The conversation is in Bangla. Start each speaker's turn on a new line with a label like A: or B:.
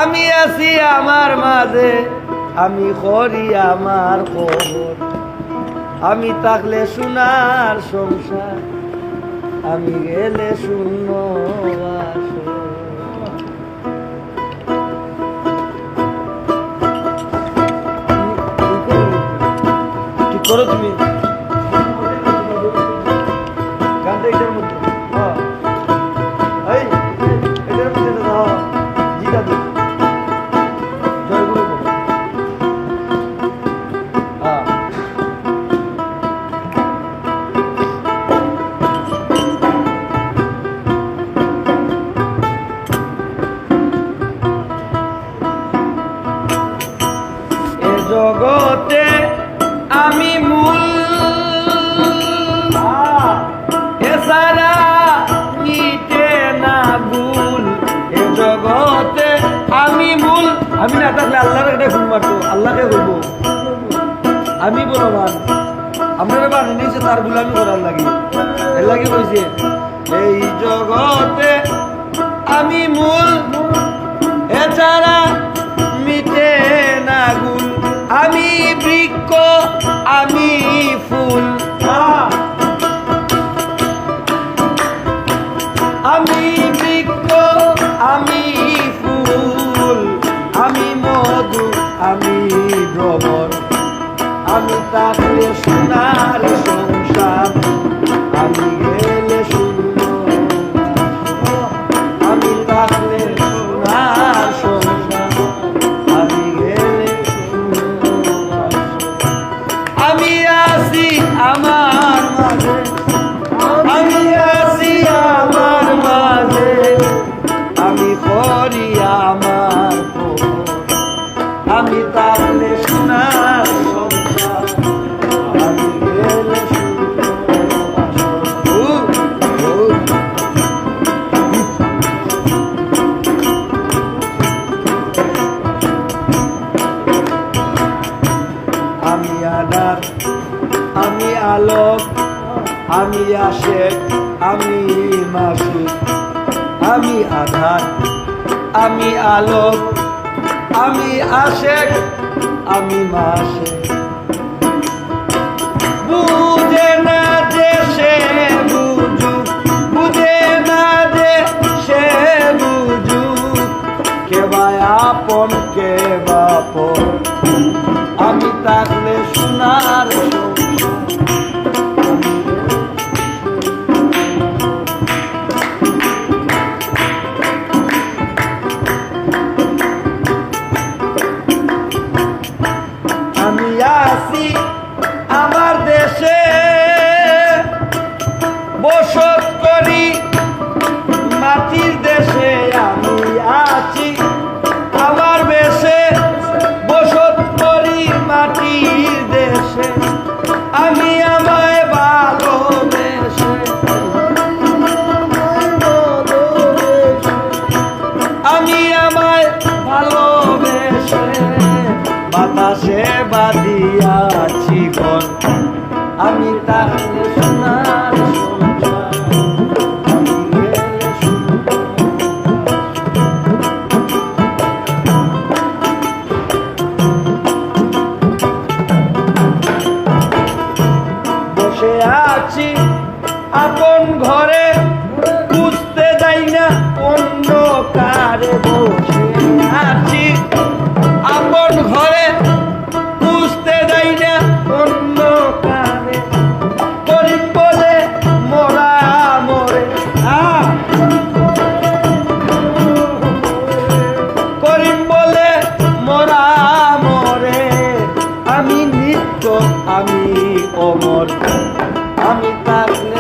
A: আমি আছি আমার মাঝে, আমি করি আমার খবর, আমি থাকলে সোনার সংসার, আমি গেলে শূন্য বাসর। ঠিক করো তুমি গানটা এটার মধ্যে, এই এটার মধ্যে দাও জিগা দে জয়গুরু বলো। জগতে আমি মূল, এছাড়া মিটে না ভুল। এ জগতে আমি মূল, আমি না থাকলে আল্লাহর একটা ভুল মারতো, আল্লাহকে বলবো আমি বলো মান আপনারা বানি নিয়েছে তার গুলামি করার লাগে, এর লাগে বলছে এই জগতে আমি মূল, এছাড়া মিটে না গুল। আমি বৃক্ষ আমি ফুল, আমি বৃক্ষ আমি ফুল, আমি মধু আমি ভ্রমর, আমি থাকলে সোনার সংসার, আমি গেলে শূন্য, আমি থাকলে সোনার সংসার, আমি গেলে শূন্য। আমি আছি আমার মাঝে, আমি আছি আমার মাঝে, আমি করি আমার খবর, আমি থাকলে সোনার সংসার, আমি গেলে শূন্য বাসর। আমি আনার আমি আলোক, আমি আশেক আমি মাসুক, আমি আধার আমি আলোক, আমি আশেক আমি মাসুক। বুঝে না যে সে বুঝুক, বুঝে না যে সে বুঝুক, কে বা আপন কে বা পর, আমি থাকলে সোনার আমি আছি আমার দেশে, বসত করি মাটির দেশে, আমি আছি আমার বেশে, বসত করি মাটির দেশে, আমি আমায় ভালোবেসে, আমি আমায় ভালোবেসে, বাতাসে বাঁধিয়াছি ঘর, আমি তাহলে সোনার সংসার, আমি গেলে শূন্য। বসে আছি আপন ঘরে, খুঁজতে যাই না অন্য কারে, বসে আছি আপন ঘরে, খুঁজতে যাই না অন্য কারে, গরিব বলে মরা মরে, গরিব বলে মরা মরে, আমি নিত্য আমি অমর, আমি থাকলে